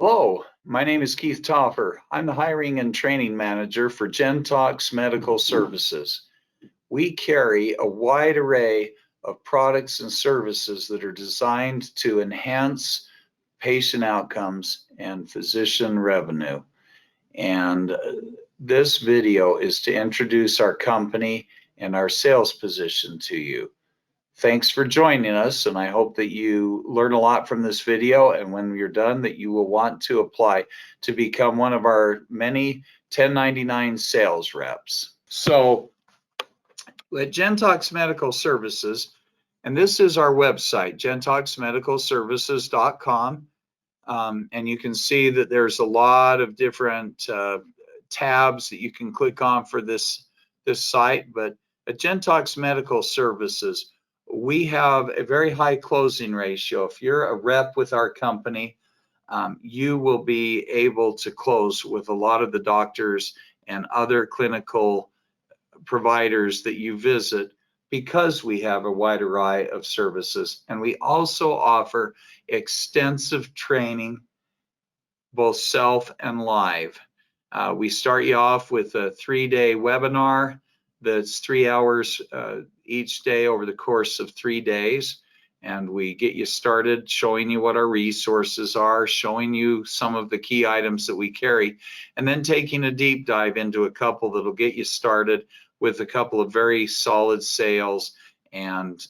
Hello, my name is Keith Toffer. I'm the hiring and training manager for Gentox Medical Services. We carry a wide array of products and services that are designed to enhance patient outcomes and physician revenue. And this video is to introduce our company and our sales position to you. Thanks for joining us, and I hope that you learn a lot from this video, and when you're done that you will want to apply to become one of our many 1099 sales reps. So at Gentox Medical Services, and this is our website, gentoxmedicalservices.com, and you can see that there's a lot of different tabs that you can click on for this site. But at Gentox Medical Services, we have a very high closing ratio. If you're a rep with our company, you will be able to close with a lot of the doctors and other clinical providers that you visit because we have a wide array of services. And we also offer extensive training, both self and live. We start you off with a 3-day webinar that's 3 hours each day over the course of 3 days. And we get you started showing you what our resources are, showing you some of the key items that we carry, and then taking a deep dive into a couple that'll get you started with a couple of very solid sales and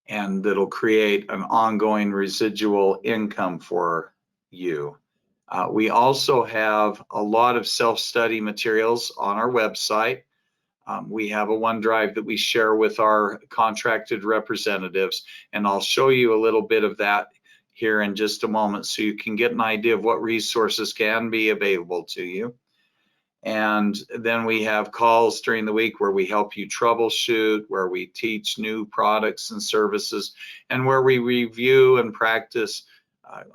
that'll create an ongoing residual income for you. We also have a lot of self-study materials on our website. We have a OneDrive that we share with our contracted representatives, and I'll show you a little bit of that here in just a moment so you can get an idea of what resources can be available to you. And then we have calls during the week where we help you troubleshoot, where we teach new products and services, and where we review and practice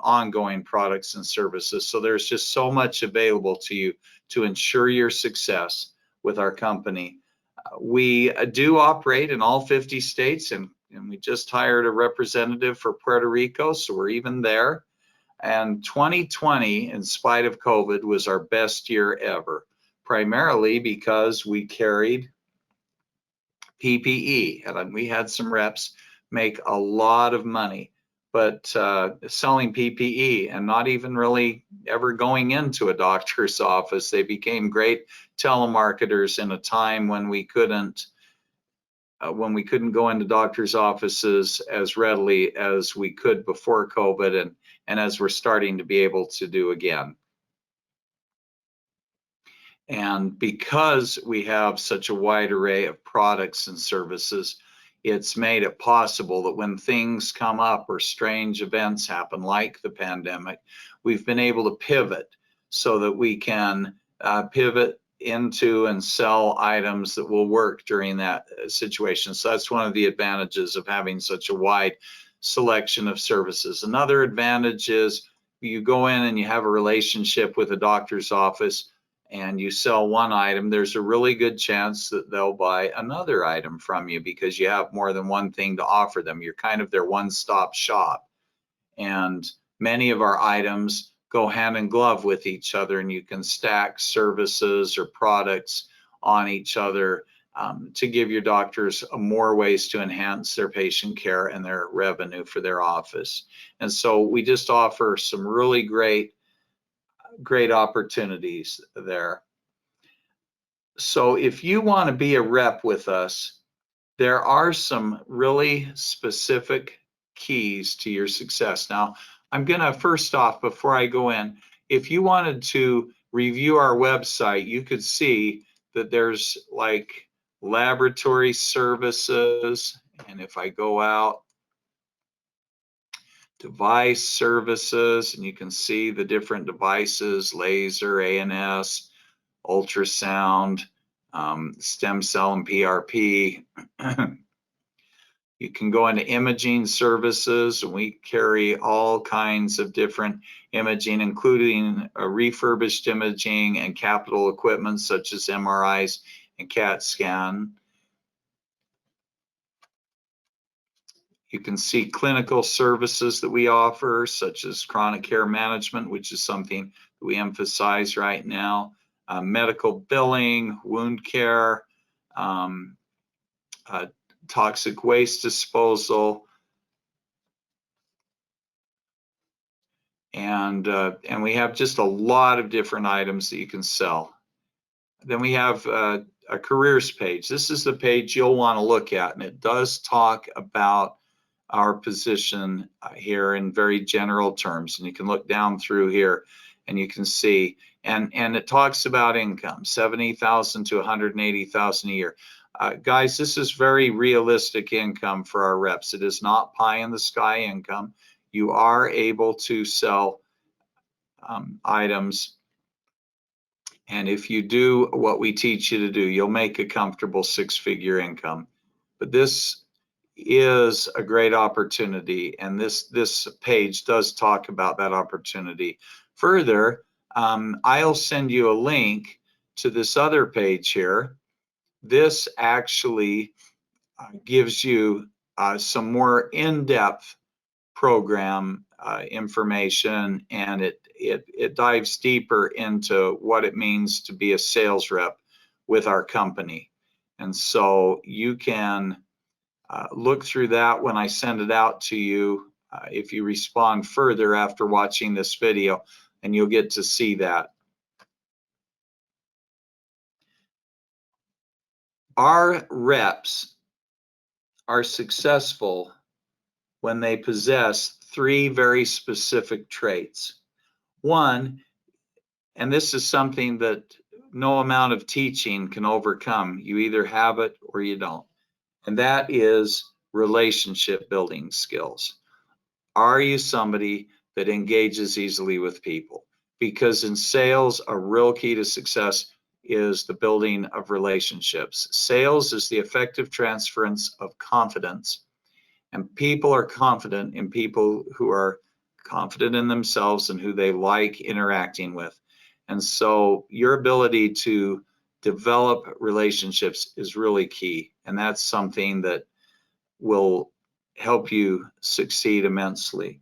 ongoing products and services. So there's just so much available to you to ensure your success with our company. We do operate in all 50 states, and we just hired a representative for Puerto Rico, so we're even there. And 2020, in spite of COVID, was our best year ever, primarily because we carried PPE, and we had some reps make a lot of money. But selling PPE and not even really ever going into a doctor's office, they became great telemarketers in a time when we couldn't go into doctor's offices as readily as we could before COVID, and as we're starting to be able to do again. And because we have such a wide array of products and services, it's made it possible that when things come up or strange events happen like the pandemic, we've been able to pivot so that we can pivot into and sell items that will work during that situation. So that's one of the advantages of having such a wide selection of services. Another advantage is you go in and you have a relationship with a doctor's office and you sell one item, there's a really good chance that they'll buy another item from you because you have more than one thing to offer them. You're kind of their one-stop shop. And many of our items go hand in glove with each other, and you can stack services or products on each other to give your doctors more ways to enhance their patient care and their revenue for their office. And so we just offer some really great opportunities there. So if you want to be a rep with us, there are some really specific keys to your success. Now, I'm going to first off, before I go in, if you wanted to review our website, you could see that there's like laboratory services, and if I go out, device services, and you can see the different devices, laser, ANS, ultrasound, stem cell and PRP. You can go into imaging services, and we carry all kinds of different imaging, including refurbished imaging and capital equipment such as MRIs and CAT scan. You can see clinical services that we offer, such as chronic care management, which is something that we emphasize right now, medical billing, wound care, um, toxic waste disposal, and we have just a lot of different items that you can sell. Then we have a careers page. This is the page you'll want to look at, and it does talk about our position here in very general terms. And you can look down through here and you can see, and it talks about income, 70,000 to 180,000 a year. Guys, this is very realistic income for our reps. It is not pie in the sky income. You are able to sell items, and if you do what we teach you to do, you'll make a comfortable six-figure income. But this is a great opportunity, and this page does talk about that opportunity. Further, I'll send you a link to this other page here. This actually gives you some more in-depth program information, and it dives deeper into what it means to be a sales rep with our company. And so you can look through that when I send it out to you if you respond further after watching this video, and you'll get to see that. Our reps are successful when they possess three very specific traits. One, and this is something that no amount of teaching can overcome. You either have it or you don't. And that is relationship building skills. Are you somebody that engages easily with people? Because in sales, a real key to success is the building of relationships. Sales is the effective transference of confidence. And people are confident in people who are confident in themselves and who they like interacting with. And so your ability to develop relationships is really key. And that's something that will help you succeed immensely.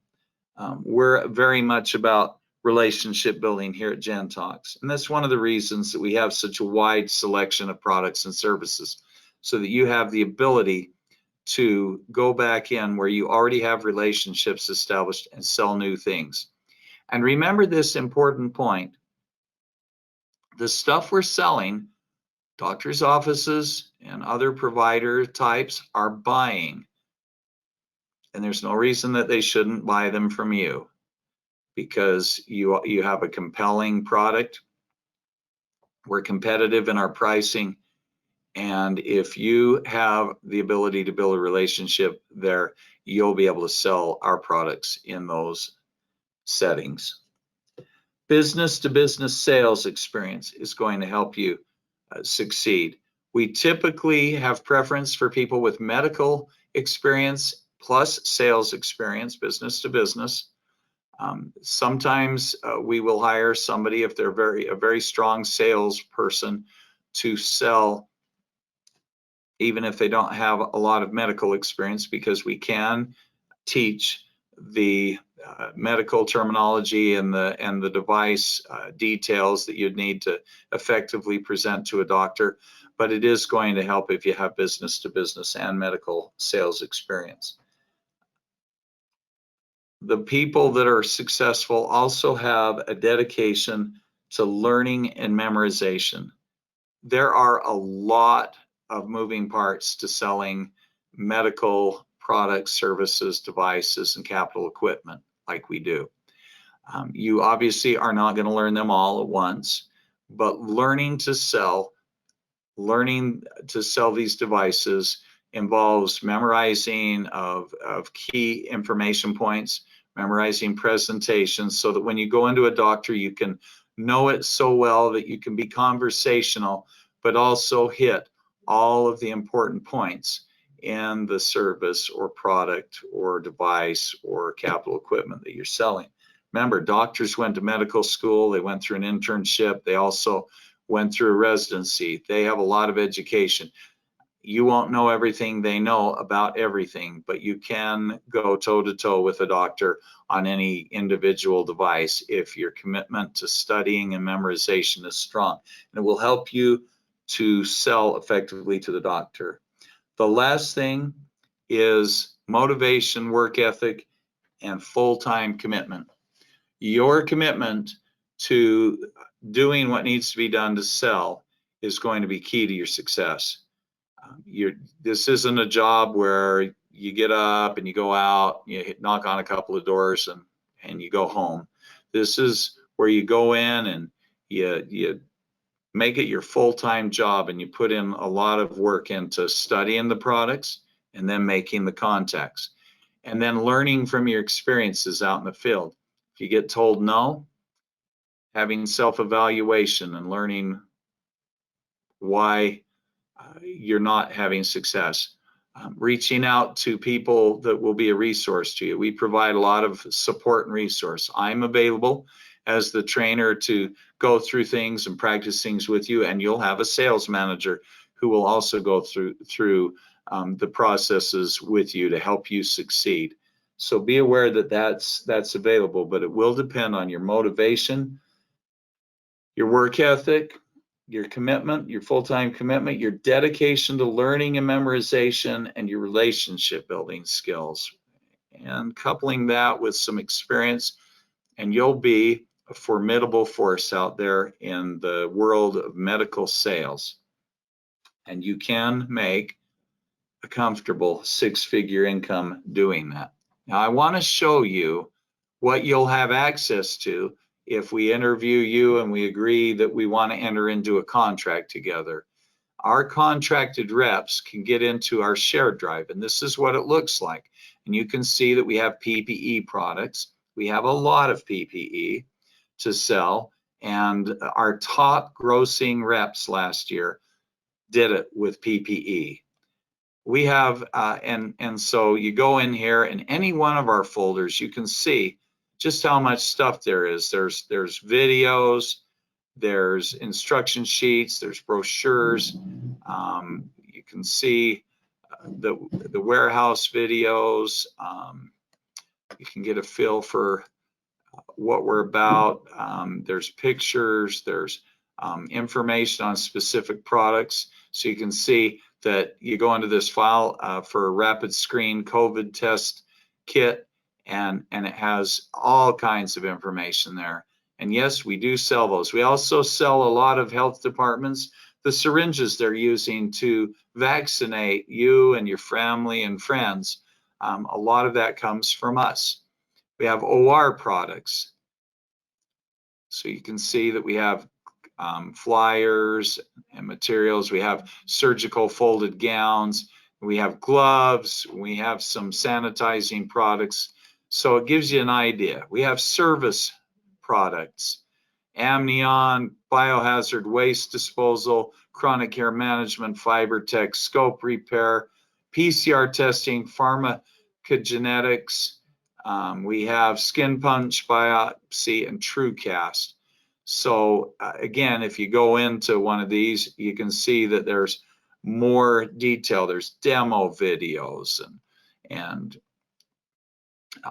We're very much about relationship building here at Gentox. And that's one of the reasons that we have such a wide selection of products and services, so that you have the ability to go back in where you already have relationships established and sell new things. And remember this important point: the stuff we're selling, doctors' offices and other provider types are buying. And there's no reason that they shouldn't buy them from you, because you have a compelling product. We're competitive in our pricing. And if you have the ability to build a relationship there, you'll be able to sell our products in those settings. Business to business sales experience is going to help you succeed. We typically have preference for people with medical experience plus sales experience, business to business. Sometimes we will hire somebody, if they're a very strong salesperson, to sell even if they don't have a lot of medical experience, because we can teach the medical terminology and the device details that you'd need to effectively present to a doctor. But it is going to help if you have business to business and medical sales experience. The people that are successful also have a dedication to learning and memorization. There are a lot of moving parts to selling medical products, services, devices, and capital equipment like we do. You obviously are not going to learn them all at once, but learning to sell these devices involves memorizing of key information points, memorizing presentations, so that when you go into a doctor, you can know it so well that you can be conversational, but also hit all of the important points in the service or product or device or capital equipment that you're selling. Remember, doctors went to medical school, they went through an internship, they also went through a residency. They have a lot of education. you won't know everything they know about everything, but you can go toe to toe with a doctor on any individual device if your commitment to studying and memorization is strong. And it will help you to sell effectively to the doctor. The last thing is motivation, work ethic, and full-time commitment. Your commitment to doing what needs to be done to sell is going to be key to your success. This isn't a job where you get up and you go out, you knock on a couple of doors and you go home. This is where you go in and you make it your full-time job, and you put in a lot of work into studying the products and then making the contacts and then learning from your experiences out in the field. If you get told no, having self-evaluation and learning why you're not having success. Reaching out to people that will be a resource to you. We provide a lot of support and resource. I'm available as the trainer to go through things and practice things with you, and you'll have a sales manager who will also go through the processes with you to help you succeed. So be aware that that's available, but it will depend on your motivation, your work ethic, your commitment, your full-time commitment, your dedication to learning and memorization, and your relationship building skills. And coupling that with some experience, and you'll be a formidable force out there in the world of medical sales. And you can make a comfortable six-figure income doing that. Now, I want to show you what you'll have access to if we interview you and we agree that we want to enter into a contract together. Our contracted reps can get into our shared drive, and this is what it looks like. And you can see that we have PPE products. We have a lot of PPE to sell, and our top grossing reps last year did it with PPE. We have, and so you go in here, and any one of our folders, you can see just how much stuff there is. There's videos, there's instruction sheets, there's brochures. You can see the warehouse videos. You can get a feel for what we're about. There's pictures, there's information on specific products. So you can see that you go into this file for a rapid screen COVID test kit, and it has all kinds of information there. And yes, we do sell those. We also sell a lot of health departments, the syringes they're using to vaccinate you and your family and friends. A lot of that comes from us. We have OR products. So you can see that we have flyers and materials. We have surgical folded gowns. We have gloves. We have some sanitizing products. So it gives you an idea. We have service products, amnion, biohazard waste disposal, chronic care management, fiber tech, scope repair, PCR testing, pharmacogenetics. We have skin punch biopsy and TrueCast. So again, if you go into one of these, you can see that there's more detail. There's demo videos and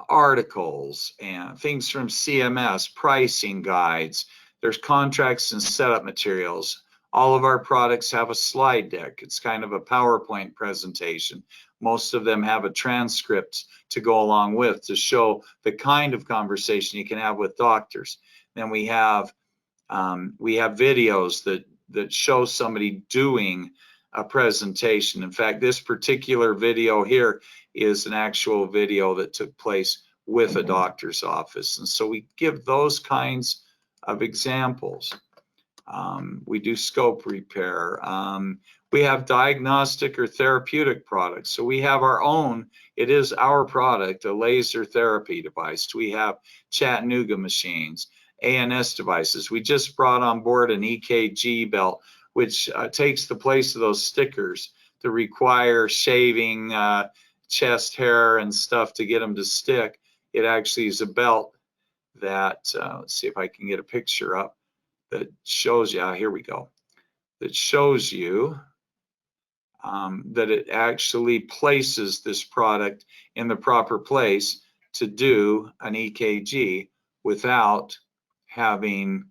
articles and things from CMS, pricing guides. There's contracts and setup materials. All of our products have a slide deck. It's kind of a PowerPoint presentation. Most of them have a transcript to go along with to show the kind of conversation you can have with doctors. Then we have videos that show somebody doing a presentation. In fact, this particular video here is an actual video that took place with a doctor's office. And so we give those kinds of examples. We do scope repair. We have diagnostic or therapeutic products. So we have our own, it is our product, a laser therapy device. We have Chattanooga machines, ANS devices. We just brought on board an EKG belt, which takes the place of those stickers that require shaving chest hair and stuff to get them to stick. It actually is a belt that, let's see if I can get a picture up, that shows you, here we go, that shows you that it actually places this product in the proper place to do an EKG without having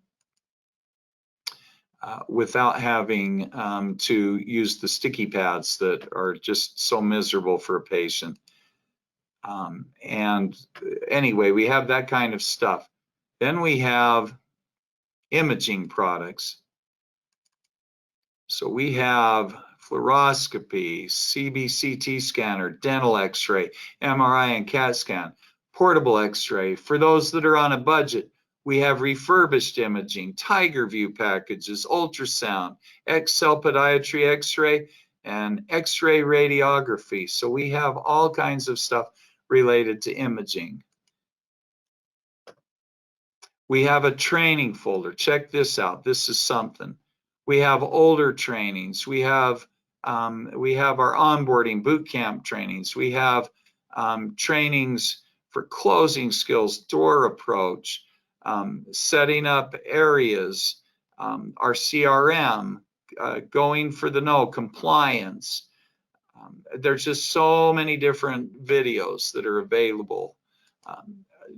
to use the sticky pads that are just so miserable for a patient. And anyway, we have that kind of stuff. Then we have imaging products. So we have fluoroscopy, CBCT scanner, dental x-ray, MRI and CAT scan, portable x-ray. For those that are on a budget, we have refurbished imaging, Tiger View packages, ultrasound, X-cell podiatry x-ray, and x-ray radiography. So we have all kinds of stuff related to imaging. We have a training folder. Check this out. This is something. We have older trainings. We have our onboarding boot camp trainings. We have trainings for closing skills, door approach, setting up areas, our CRM, going for the no, compliance. There's just so many different videos that are available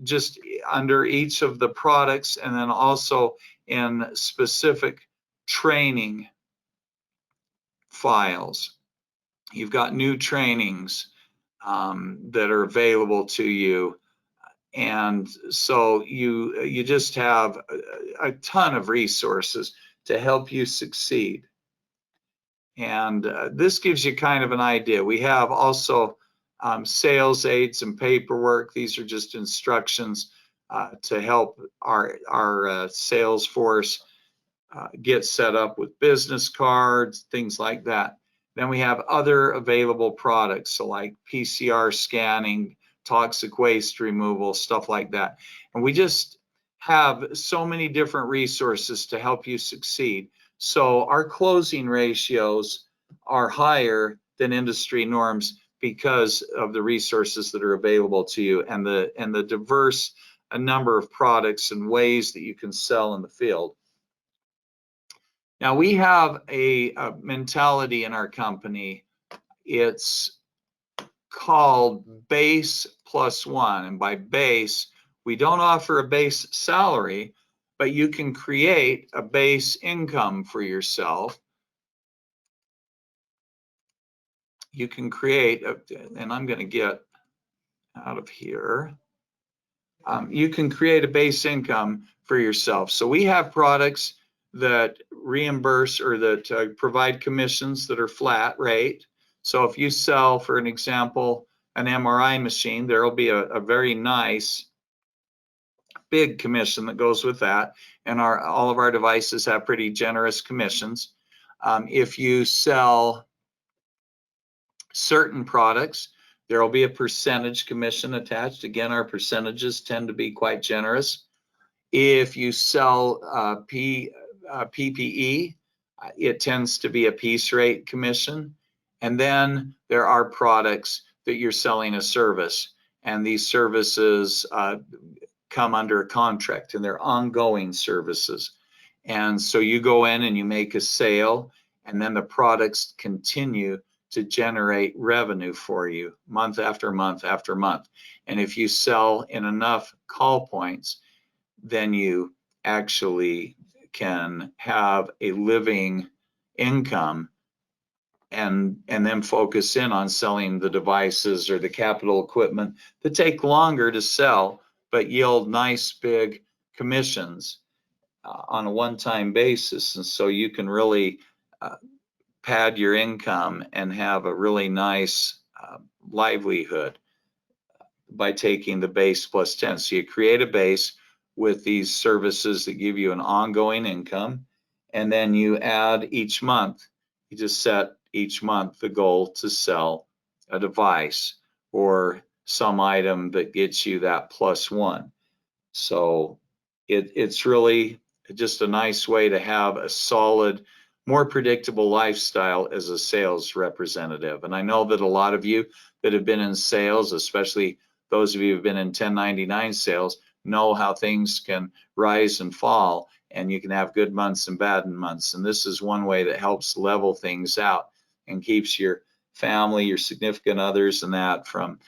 just under each of the products, and then also in specific training files. You've got new trainings that are available to you. And so you just have a ton of resources to help you succeed. And this gives you kind of an idea. We have also sales aids and paperwork. These are just instructions to help our sales force get set up with business cards, things like that. Then we have other available products, so like PCR scanning, toxic waste removal, stuff like that. And we just have so many different resources to help you succeed. So our closing ratios are higher than industry norms because of the resources that are available to you and the diverse number of products and ways that you can sell in the field. Now we have a mentality in our company. It's called base plus one. And by base, we don't offer a base salary, but you can create a base income for yourself. You can create, and I'm going to get out of here. You can create a base income for yourself. So we have products that reimburse or that provide commissions that are flat rate. So if you sell, for an example, an MRI machine, there will be a very nice big commission that goes with that. And all of our devices have pretty generous commissions. If you sell certain products, there will be a percentage commission attached. Again, our percentages tend to be quite generous. If you sell PPE, it tends to be a piece rate commission. And then there are products that you're selling a service, and these services come under a contract, and they're ongoing services. And so you go in and you make a sale, and then the products continue to generate revenue for you month after month after month. And if you sell in enough call points, then you actually can have a living income and then focus in on selling the devices or the capital equipment that take longer to sell but yield nice big commissions on a one-time basis. And so you can really pad your income and have a really nice livelihood by taking the base plus 10. So you create a base with these services that give you an ongoing income, and then you add each month. You just set each month the goal to sell a device or some item that gets you that plus one. So it's really just a nice way to have a solid, more predictable lifestyle as a sales representative. And I know that a lot of you that have been in sales, especially those of you who have been in 1099 sales, know how things can rise and fall, and you can have good months and bad months. And this is one way that helps level things out and keeps your family, your significant others, and that from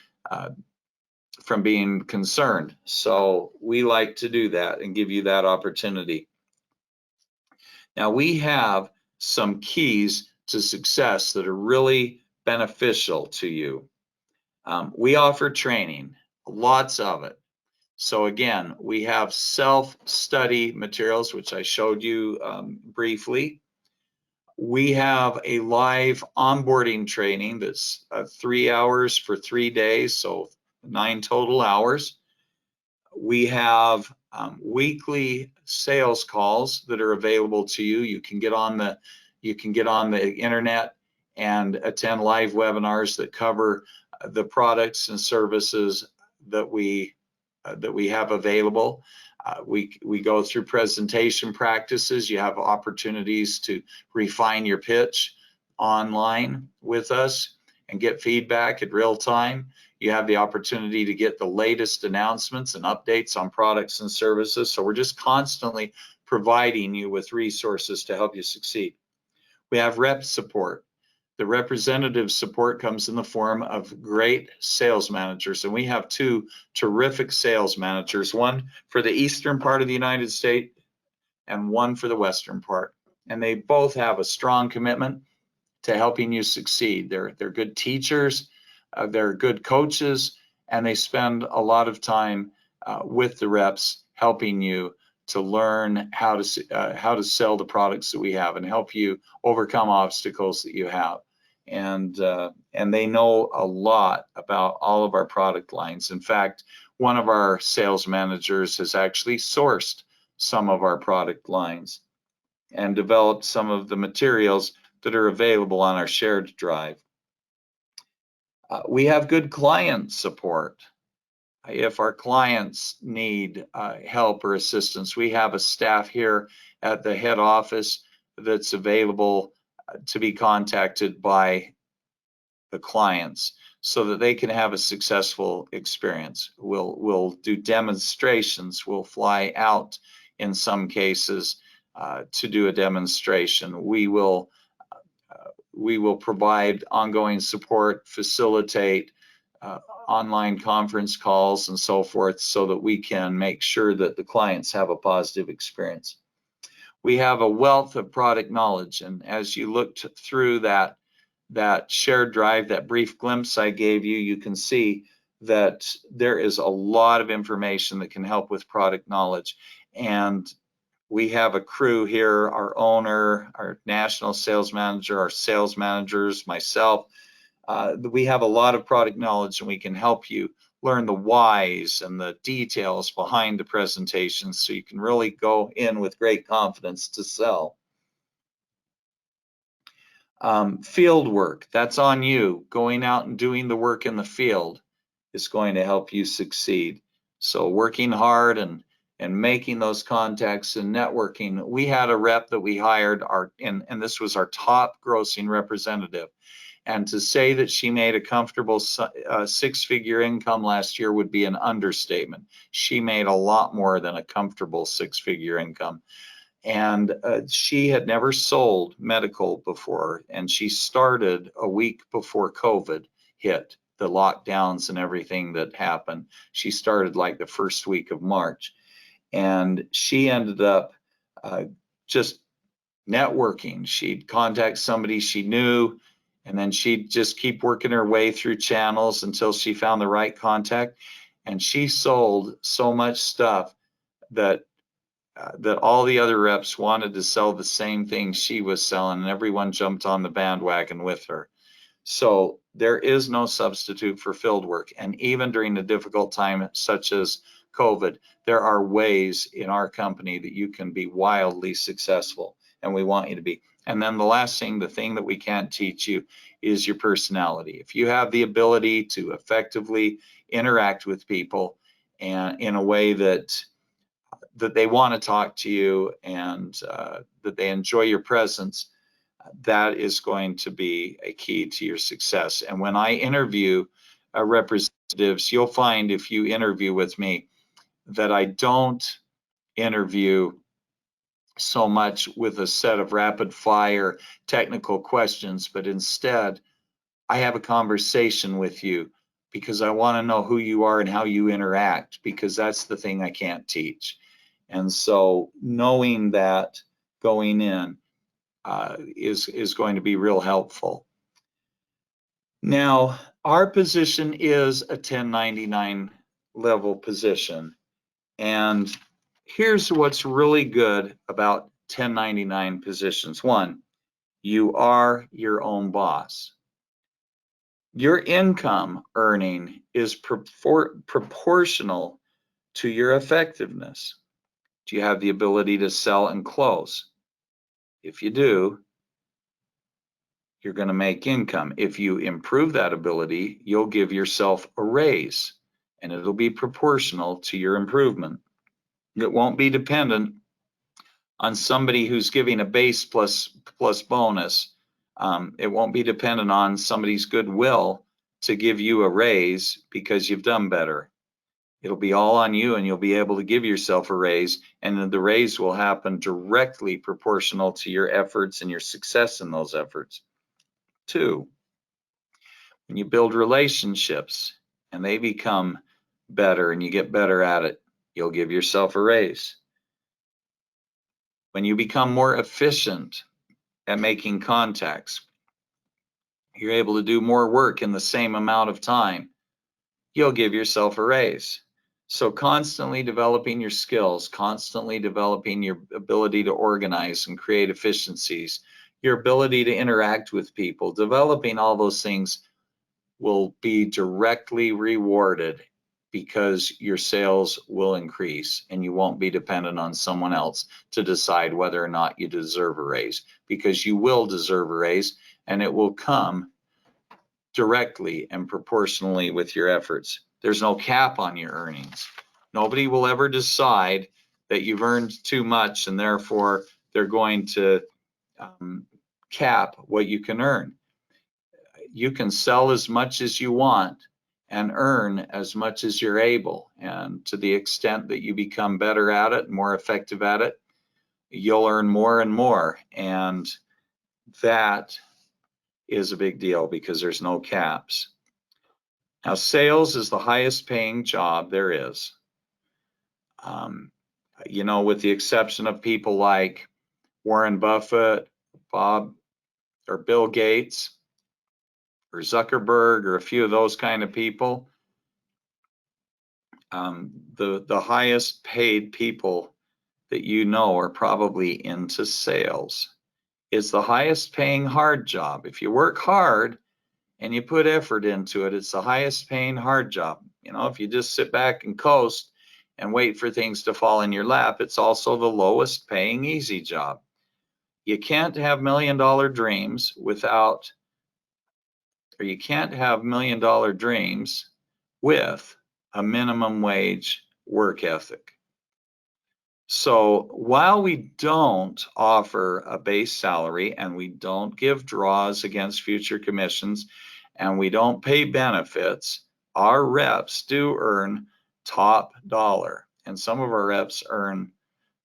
being concerned. So we like to do that and give you that opportunity. Now, we have some keys to success that are really beneficial to you. We offer training, lots of it. So again, we have self-study materials, which I showed you briefly. We have a live onboarding training that's 3 hours for 3 days, so 9 total hours. We have weekly sales calls that are available to you. You can get on the internet and attend live webinars that cover the products and services that we have available. We go through presentation practices. You have opportunities to refine your pitch online with us and get feedback in real time. You have the opportunity to get the latest announcements and updates on products and services. So we're just constantly providing you with resources to help you succeed. We have rep support. The representative support comes in the form of great sales managers, and we have 2 terrific sales managers, one for the eastern part of the United States and one for the western part. And they both have a strong commitment to helping you succeed. They're good teachers, they're good coaches, and they spend a lot of time with the reps helping you to learn how to sell the products that we have and help you overcome obstacles that you have. And they know a lot about all of our product lines. In fact, one of our sales managers has actually sourced some of our product lines and developed some of the materials that are available on our shared drive. We have good client support. If our clients need help or assistance, we have a staff here at the head office that's available to be contacted by the clients so that they can have a successful experience. We'll do demonstrations. We'll fly out in some cases to do a demonstration. We will provide ongoing support, facilitate online conference calls and so forth so that we can make sure that the clients have a positive experience. We have a wealth of product knowledge, and as you looked through that shared drive, that brief glimpse I gave you, you can see that there is a lot of information that can help with product knowledge. And we have a crew here, our owner, our national sales manager, our sales managers, myself. We have a lot of product knowledge, and we can help you learn the whys and the details behind the presentation so you can really go in with great confidence to sell. Field work, that's on you. Going out and doing the work in the field is going to help you succeed. So working hard and making those contacts and networking. We had a rep that we hired, and this was our top grossing representative. And to say that she made a comfortable 6-figure income last year would be an understatement. She made a lot more than a comfortable 6-figure income. And she had never sold medical before, and she started a week before COVID hit, the lockdowns and everything that happened. She started like the first week of March, and she ended up just networking. She'd contact somebody she knew, and then she'd just keep working her way through channels until she found the right contact. And she sold so much stuff that all the other reps wanted to sell the same thing she was selling, and everyone jumped on the bandwagon with her. So there is no substitute for field work. And even during a difficult time such as COVID, there are ways in our company that you can be wildly successful, and we want you to be. And then the last thing, the thing that we can't teach you, is your personality. If you have the ability to effectively interact with people and in a way that they want to talk to you and that they enjoy your presence, that is going to be a key to your success. And when I interview representatives, you'll find if you interview with me that I don't interview so much with a set of rapid fire technical questions, but instead I have a conversation with you because I want to know who you are and how you interact, because that's the thing I can't teach. And so knowing that going in is going to be real helpful. Now, our position is a 1099 level position. And here's what's really good about 1099 positions. One, you are your own boss. Your income earning is proportional to your effectiveness. Do you have the ability to sell and close? If you do, you're going to make income. If you improve that ability, you'll give yourself a raise, and it'll be proportional to your improvement. It won't be dependent on somebody who's giving a base plus bonus. It won't be dependent on somebody's goodwill to give you a raise because you've done better. It'll be all on you, and you'll be able to give yourself a raise, and the raise will happen directly proportional to your efforts and your success in those efforts. Two, when you build relationships and they become better and you get better at it, you'll give yourself a raise. When you become more efficient at making contacts, you're able to do more work in the same amount of time, you'll give yourself a raise. So constantly developing your skills, constantly developing your ability to organize and create efficiencies, your ability to interact with people, developing all those things will be directly rewarded because your sales will increase, and you won't be dependent on someone else to decide whether or not you deserve a raise, because you will deserve a raise, and it will come directly and proportionally with your efforts. There's no cap on your earnings. Nobody will ever decide that you've earned too much and therefore they're going to cap what you can earn. You can sell as much as you want and earn as much as you're able. And to the extent that you become better at it, more effective at it, you'll earn more and more. And that is a big deal because there's no caps. Now, sales is the highest paying job there is. You know, with the exception of people like Warren Buffett, Bob or Bill Gates, or Zuckerberg, or a few of those kind of people, the highest paid people that you know are probably into sales. It's the highest paying hard job. If you work hard and you put effort into it, it's the highest paying hard job. You know, if you just sit back and coast and wait for things to fall in your lap, it's also the lowest paying easy job. You can't have $1 million dreams without, or you can't have $1 million dreams with a minimum wage work ethic. So while we don't offer a base salary and we don't give draws against future commissions and we don't pay benefits, our reps do earn top dollar. And some of our reps earn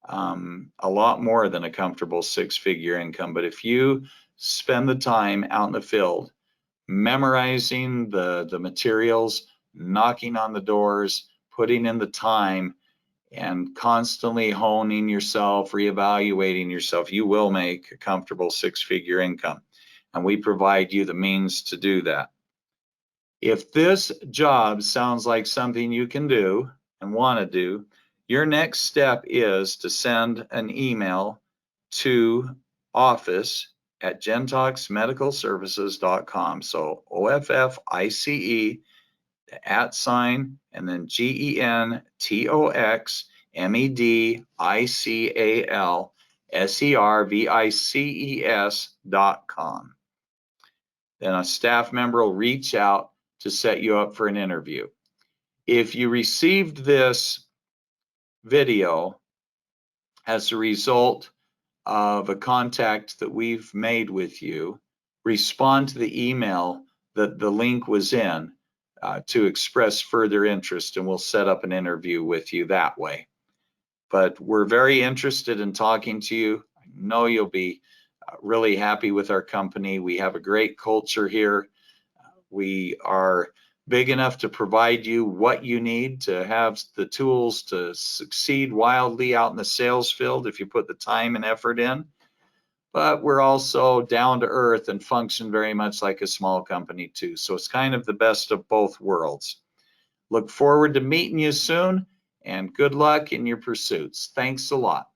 a lot more than a comfortable six-figure income. But if you spend the time out in the field memorizing the materials, knocking on the doors, putting in the time, and constantly honing yourself, reevaluating yourself, you will make a comfortable six-figure income. And we provide you the means to do that. If this job sounds like something you can do and want to do, your next step is to send an email to office@gentoxmedicalservices.com. So OFFICE @ and then GentoxMedicalServices.com. Then a staff member will reach out to set you up for an interview. If you received this video as a result of a contact that we've made with you, respond to the email that the link was in to express further interest, and we'll set up an interview with you that way. but we're very interested in talking to you. I know you'll be really happy with our company. We have a great culture here. We are big enough to provide you what you need to have the tools to succeed wildly out in the sales field if you put the time and effort in. But we're also down to earth and function very much like a small company too. So it's kind of the best of both worlds. Look forward to meeting you soon, and good luck in your pursuits. Thanks a lot.